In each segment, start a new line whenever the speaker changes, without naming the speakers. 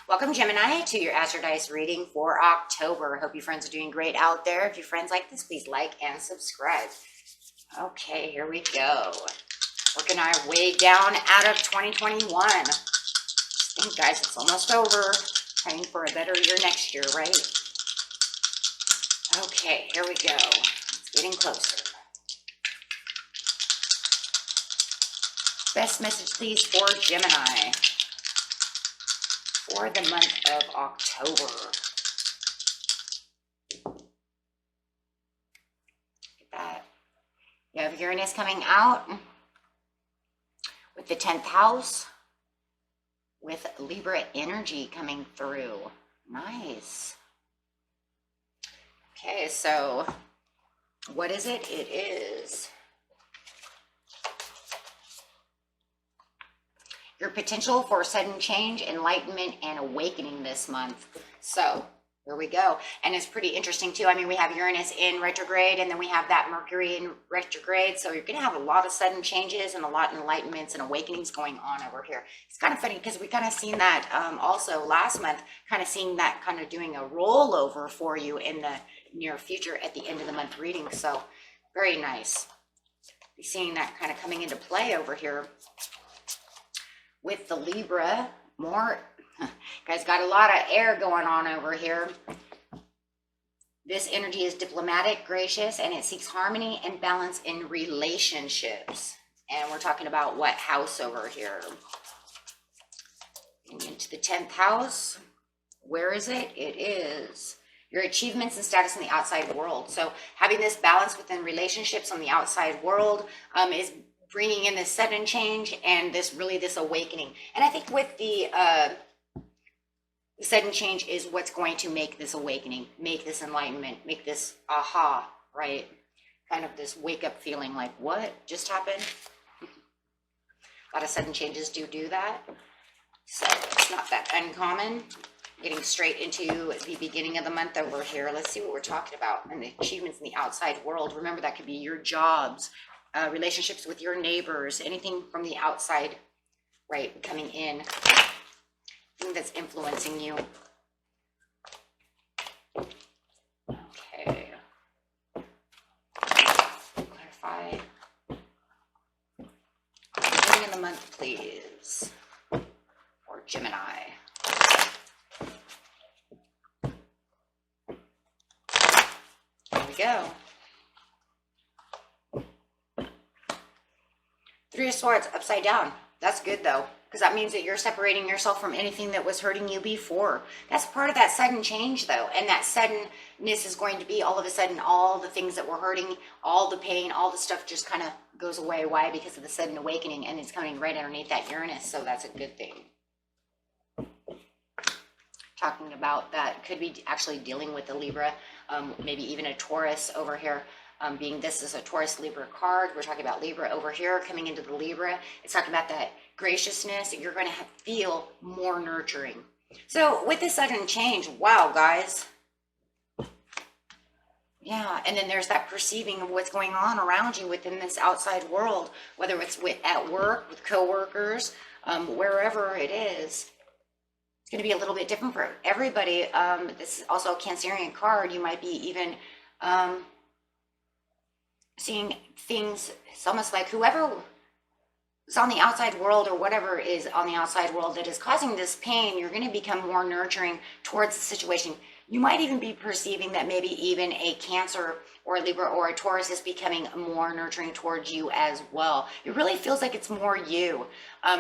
Welcome, Gemini, to your Astrodice reading for October. Hope you friends are doing great out there. If your friends like this, please like and subscribe. Okay, here we go. Working our way down out of 2021. I think, guys, it's almost over. Praying for a better year next year, right? Okay, here we go. It's getting closer. Best message, please, for Gemini for the month of October. Look at that. You have Uranus coming out with the 10th house, with Libra energy coming through. Nice. Okay, so what is it? It is your potential for sudden change, enlightenment, and awakening this month. So here we go. And it's pretty interesting too. I mean, we have Uranus in retrograde, and then we have that Mercury in retrograde. So you're going to have a lot of sudden changes and a lot of enlightenments and awakenings going on over here. It's kind of funny because we kind of seen that also last month, kind of seeing that kind of doing a rollover for you in the near future at the end of the month reading. So very nice. Be seeing that kind of coming into play over here. With the Libra, more, guys, got a lot of air going on over here. This energy is diplomatic, gracious, and it seeks harmony and balance in relationships. And we're talking about what house over here? Into the 10th house. Where is it? It is your achievements and status in the outside world. So having this balance within relationships on the outside world is bringing in this sudden change and this awakening. And I think with the sudden change is what's going to make this awakening, make this enlightenment, make this aha, right? Kind of this wake up feeling like, what just happened? A lot of sudden changes do that. So it's not that uncommon. Getting straight into the beginning of the month over here. Let's see what we're talking about and the achievements in the outside world. Remember, that could be your jobs, relationships with your neighbors, anything from the outside, right, coming in, anything that's influencing you. Okay. Clarify. Beginning of the month, please, for Gemini. There we go. Three of Swords upside down. That's good though, because that means that you're separating yourself from anything that was hurting you before. That's part of that sudden change though. And that suddenness is going to be all of a sudden, all the things that were hurting, all the pain, all the stuff just kind of goes away. Why? Because of the sudden awakening, and it's coming right underneath that Uranus. So that's a good thing. Talking about that, could be actually dealing with the Libra, maybe even a Taurus over here. Being this is a Taurus Libra card, we're talking about Libra over here coming into the Libra. It's talking about that graciousness that you're going to feel more nurturing. So with this sudden change, wow, guys. Yeah, and then there's that perceiving of what's going on around you within this outside world, whether it's at work, with coworkers, wherever it is. It's going to be a little bit different for everybody. This is also a Cancerian card. You might be even seeing things, it's almost like whoever is on the outside world or whatever is on the outside world that is causing this pain, you're going to become more nurturing towards the situation. You might even be perceiving that maybe even a Cancer or a Libra or a Taurus is becoming more nurturing towards you as well. It really feels like it's more you,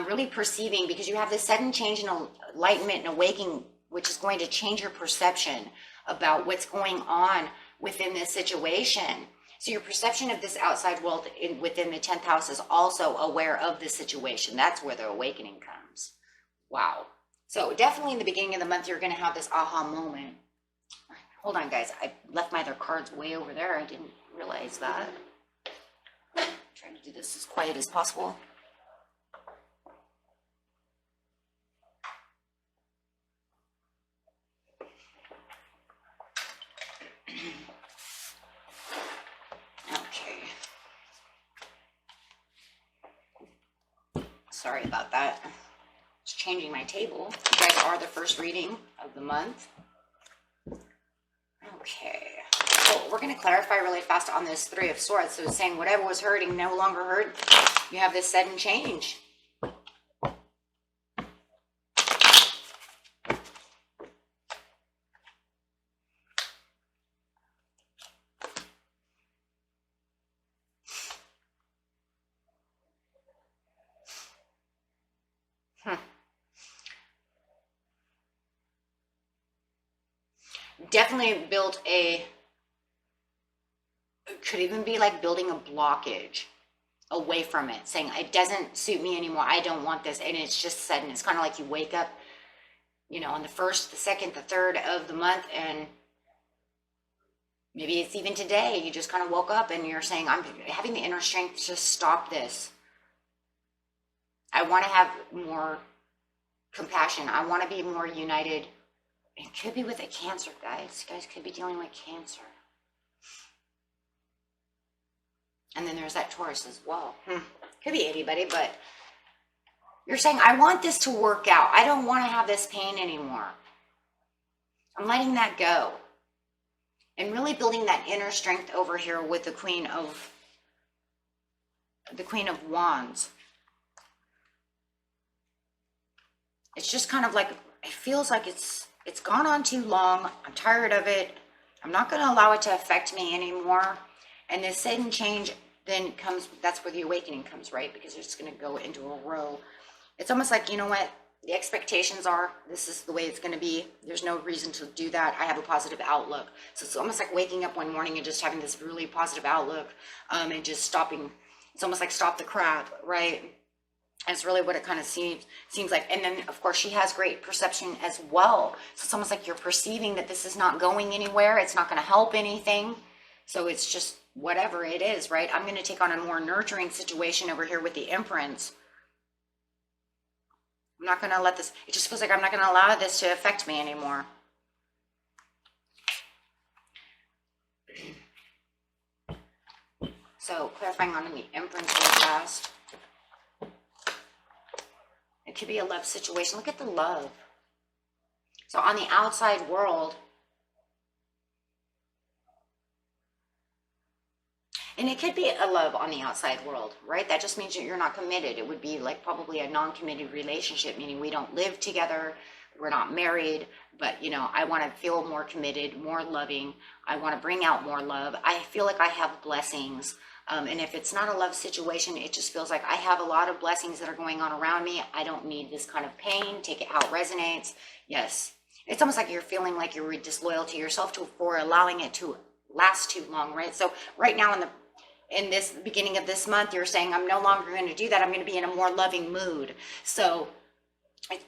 really perceiving, because you have this sudden change in enlightenment and awakening, which is going to change your perception about what's going on within this situation. So your perception of this outside world within the 10th house is also aware of this situation. That's where the awakening comes. Wow. So definitely in the beginning of the month, you're going to have this aha moment. Hold on, guys. I left my other cards way over there. I didn't realize that. I'm trying to do this as quiet as possible. Sorry about that. changing my table. You guys are the first reading of the month. Okay. So we're going to clarify really fast on this Three of Swords. So it's saying whatever was hurting no longer hurt. You have this sudden change. Definitely built a, could even be like building a blockage away from it, saying it doesn't suit me anymore, I don't want this, and it's just sudden. It's kind of like you wake up, you know, on the 1st, the 2nd, the 3rd of the month, and maybe it's even today, you just kind of woke up and you're saying, I'm having the inner strength to stop this. I want to have more compassion. I want to be more united. It could be with a Cancer, guys. You guys could be dealing with Cancer. And then there's that Taurus as well. Could be anybody, but you're saying, I want this to work out. I don't want to have this pain anymore. I'm letting that go. And really building that inner strength over here with the Queen of Wands. It's just kind of like, it feels like it's gone on too long. I'm tired of it. I'm not going to allow it to affect me anymore. And this sudden change then comes, that's where the awakening comes, right? Because it's going to go into a row. It's almost like, you know what? The expectations are, this is the way it's going to be. There's no reason to do that. I have a positive outlook. So it's almost like waking up one morning and just having this really positive outlook, and just stopping. It's almost like stop the crap, right? That's really what it kind of seems like. And then, of course, she has great perception as well. So it's almost like you're perceiving that this is not going anywhere. It's not going to help anything. So it's just whatever it is, right? I'm going to take on a more nurturing situation over here with the Empress. I'm not going to let this, it just feels like I'm not going to allow this to affect me anymore. So clarifying on the Empress real fast. It could be a love situation. Look at the love. So on the outside world, and it could be a love on the outside world, right? That just means that you're not committed. It would be like probably a non-committed relationship, meaning we don't live together, we're not married, but, you know, I want to feel more committed, more loving. I want to bring out more love. I feel like I have blessings. And if it's not a love situation, it just feels like I have a lot of blessings that are going on around me. I don't need this kind of pain. Take it how it resonates. Yes. It's almost like you're feeling like you're disloyal to yourself for allowing it to last too long, right? So right now in this beginning of this month, you're saying, I'm no longer going to do that. I'm going to be in a more loving mood. So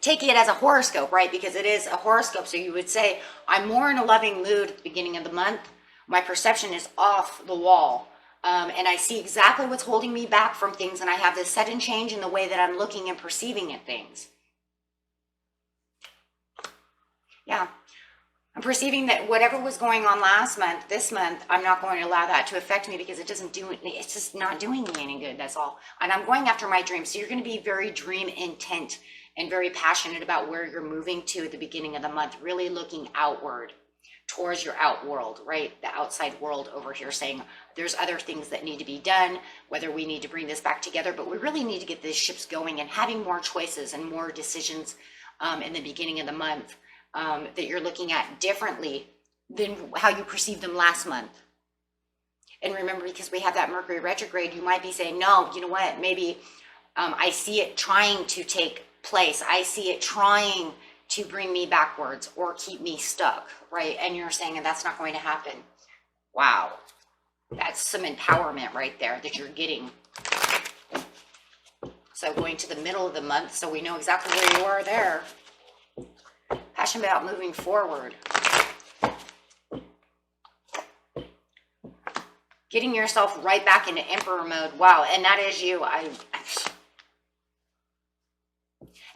take it as a horoscope, right? Because it is a horoscope. So you would say, I'm more in a loving mood at the beginning of the month. My perception is off the wall. And I see exactly what's holding me back from things. And I have this sudden change in the way that I'm looking and perceiving at things. Yeah. I'm perceiving that whatever was going on last month, this month, I'm not going to allow that to affect me because it doesn't do it. It's just not doing me any good. That's all. And I'm going after my dreams. So you're going to be very dream intent and very passionate about where you're moving to at the beginning of the month, really looking outward towards your outworld, right? The outside world over here, saying there's other things that need to be done, whether we need to bring this back together, but we really need to get these ships going and having more choices and more decisions in the beginning of the month that you're looking at differently than how you perceived them last month. And remember, because we have that Mercury retrograde, you might be saying, no, you know what, maybe I see it trying to take place. I see it trying to bring me backwards or keep me stuck, right? And you're saying, and that's not going to happen. Wow. That's some empowerment right there that you're getting. So going to the middle of the month, so we know exactly where you are there. Passionate about moving forward. Getting yourself right back into Emperor mode. Wow, and that is you.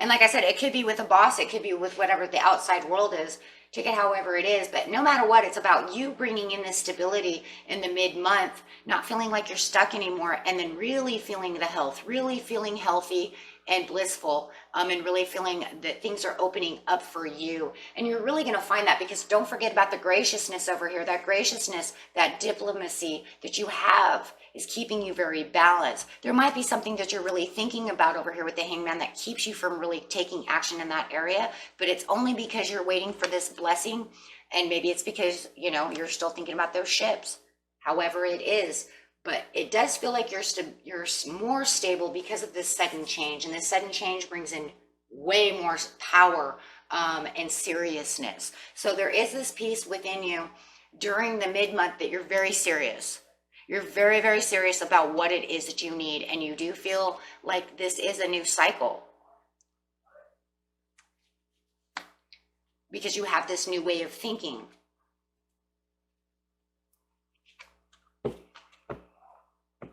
And like I said, it could be with a boss. It could be with whatever the outside world is. Take it however it is. But no matter what, it's about you bringing in this stability in the mid-month, not feeling like you're stuck anymore, and then really feeling the health, really feeling healthy and blissful, and really feeling that things are opening up for you. And you're really going to find that, because don't forget about the graciousness over here. That graciousness, that diplomacy that you have is keeping you very balanced. There might be something that you're really thinking about over here with the Hangman that keeps you from really taking action in that area, but it's only because you're waiting for this blessing. And maybe it's because, you know, you're still thinking about those ships, however it is. But it does feel like you're more stable because of this sudden change. And this sudden change brings in way more power and seriousness. So there is this piece within you during the mid-month that you're very serious. You're very, very serious about what it is that you need. And you do feel like this is a new cycle, because you have this new way of thinking.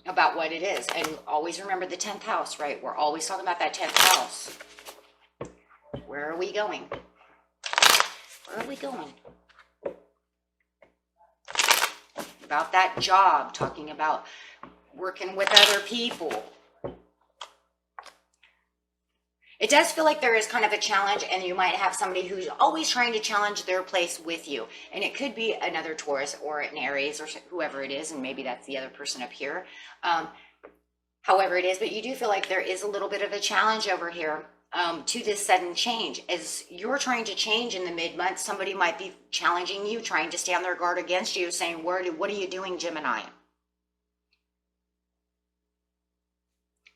About what it is. And always remember the 10th house, right? We're always talking about that 10th house. Where are we going? Where are we going? About that job, talking about working with other people. It does feel like there is kind of a challenge, and you might have somebody who's always trying to challenge their place with you. And it could be another Taurus or an Aries or whoever it is, and maybe that's the other person up here. However it is, but you do feel like there is a little bit of a challenge over here to this sudden change. As you're trying to change in the mid-month, somebody might be challenging you, trying to stand their guard against you, saying, what are you doing, Gemini?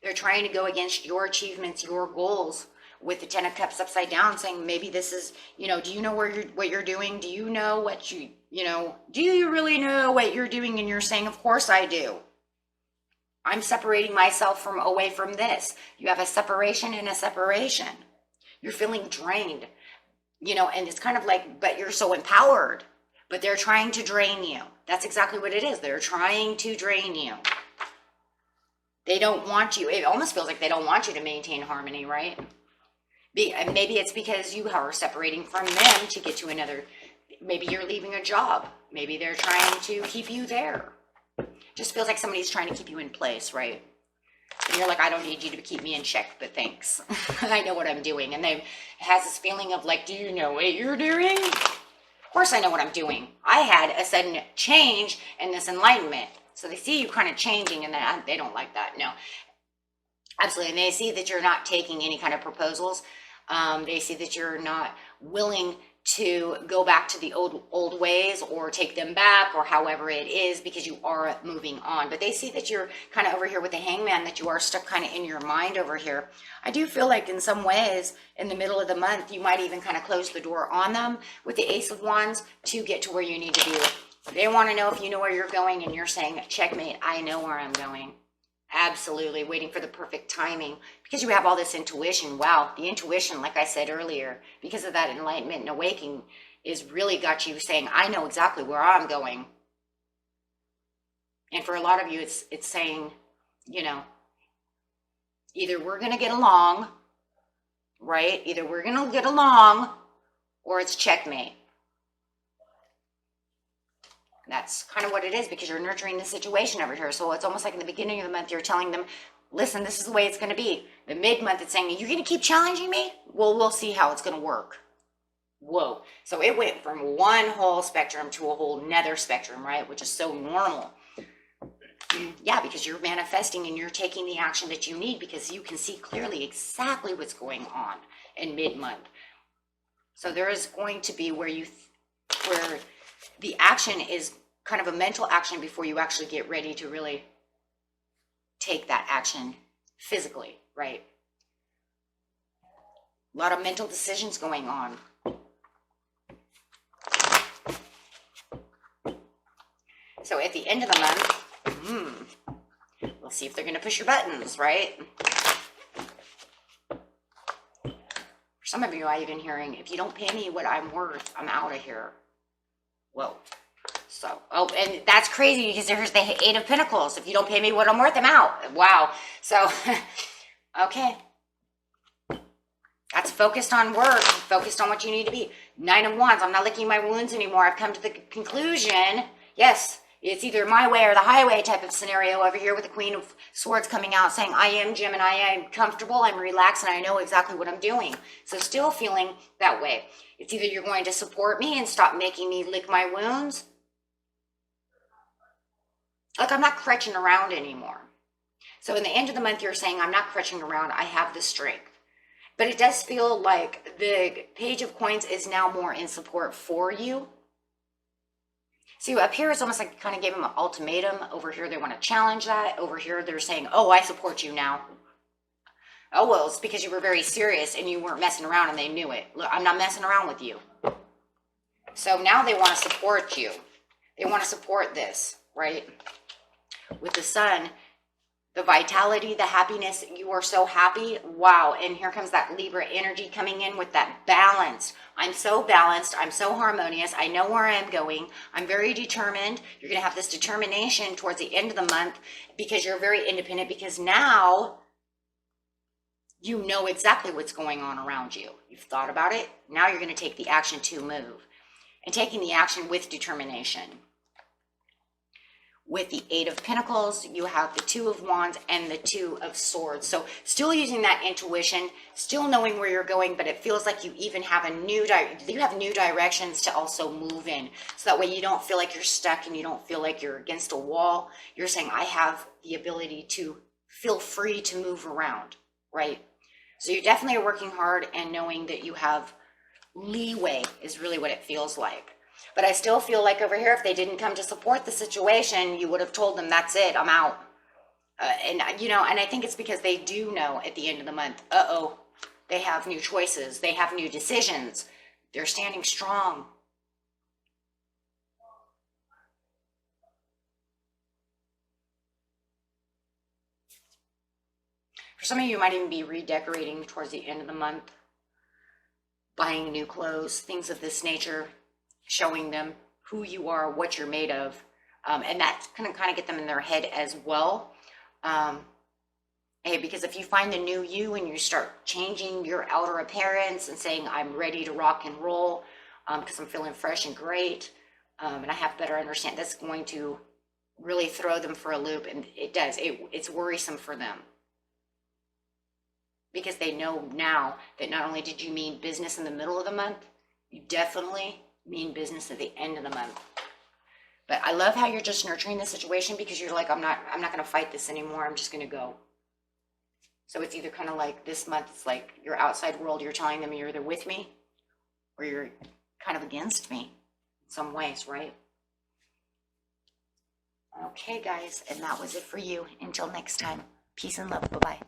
They're trying to go against your achievements, your goals, with the 10 of Cups upside down, saying maybe this is, you know, do you know what you're doing? Do you know what do you really know what you're doing? And you're saying, of course I do. I'm separating myself away from this. You have a separation and a separation. You're feeling drained, you know, and it's kind of like, but you're so empowered, but they're trying to drain you. That's exactly what it is. They're trying to drain you. They don't want you. It almost feels like they don't want you to maintain harmony, right? Maybe it's because you are separating from them to get to another. Maybe you're leaving a job. Maybe they're trying to keep you there. Just feels like somebody's trying to keep you in place, right? And you're like, I don't need you to keep me in check, but thanks. I know what I'm doing. And they has this feeling of like, do you know what you're doing? Of course I know what I'm doing. I had a sudden change in this enlightenment. So they see you kind of changing, and they don't like that. No, absolutely. And they see that you're not taking any kind of proposals. They see that you're not willing to go back to the old ways or take them back or however it is, because you are moving on. But they see that you're kind of over here with the Hangman, that you are stuck kind of in your mind over here. I do feel like in some ways in the middle of the month, you might even kind of close the door on them with the Ace of Wands to get to where you need to be. They want to know if you know where you're going, and you're saying, checkmate, I know where I'm going. Absolutely, waiting for the perfect timing, because you have all this intuition. Wow, the intuition, like I said earlier, because of that enlightenment and awakening, is really got you saying, I know exactly where I'm going. And for a lot of you, it's saying, you know, either we're going to get along, right? Either we're going to get along, or it's checkmate. That's kind of what it is, because you're nurturing the situation over here. So it's almost like in the beginning of the month, you're telling them, listen, this is the way it's going to be. The mid-month, it's saying, you're going to keep challenging me? Well, we'll see how it's going to work. Whoa. So it went from one whole spectrum to a whole nether spectrum, right? Which is so normal. Yeah, because you're manifesting and you're taking the action that you need, because you can see clearly exactly what's going on in mid-month. So there is going to be where the action is kind of a mental action before you actually get ready to really take that action physically, right? A lot of mental decisions going on. So at the end of the month, we'll see if they're going to push your buttons, right? For some of you, I'm even hearing, if you don't pay me what I'm worth, I'm out of here. Whoa. So, oh, and that's crazy, because there's the Eight of Pentacles. If you don't pay me what I'm worth, I'm out. Wow. So, okay. That's focused on work, focused on what you need to be. Nine of Wands, I'm not licking my wounds anymore. I've come to the conclusion, yes, It's either my way or the highway type of scenario over here with the Queen of Swords coming out saying, I am Gemini, I'm comfortable, I'm relaxed, and I know exactly what I'm doing. So still feeling that way. It's either you're going to support me and stop making me lick my wounds. Like I'm not crutching around anymore. So in the end of the month, you're saying, I'm not crutching around, I have the strength. But it does feel like the Page of Coins is now more in support for you. See, up here it's almost like you kind of gave them an ultimatum. Over here, they want to challenge that. Over here, they're saying, oh, I support you now. Oh, well, it's because you were very serious and you weren't messing around and they knew it. Look, I'm not messing around with you. So now they want to support you. They want to support this, right? With the Sun, the vitality, the happiness, you are so happy. Wow. And here comes that Libra energy coming in with that balance. I'm so balanced. I'm so harmonious. I know where I'm going. I'm very determined. You're going to have this determination towards the end of the month because you're very independent, because now you know exactly what's going on around you. You've thought about it. Now you're going to take the action to move, and taking the action with determination. With the Eight of Pentacles, you have the Two of Wands and the Two of Swords. So still using that intuition, still knowing where you're going, but it feels like you even have new directions to also move in. So that way you don't feel like you're stuck and you don't feel like you're against a wall. You're saying, I have the ability to feel free to move around, right? So you definitely are working hard and knowing that you have leeway is really what it feels like. But I still feel like over here, if they didn't come to support the situation, you would have told them, that's it, I'm out. And I think it's because they do know at the end of the month, they have new choices. They have new decisions. They're standing strong. For some of you, might even be redecorating towards the end of the month, buying new clothes, things of this nature, showing them who you are, what you're made of. And that's going to kind of get them in their head as well. Because if you find the new you and you start changing your outer appearance and saying, I'm ready to rock and roll because I'm feeling fresh and great, and I have better understanding, that's going to really throw them for a loop. And it does. It's worrisome for them. Because they know now that not only did you mean business in the middle of the month, you definitely mean business at the end of the month. But I love how you're just nurturing the situation, because you're like, I'm not going to fight this anymore. I'm just going to go. So it's either kind of like this month, it's like your outside world, you're telling them you're either with me or you're kind of against me in some ways, right? Okay, guys, and that was it for you. Until next time, peace and love. Bye-bye.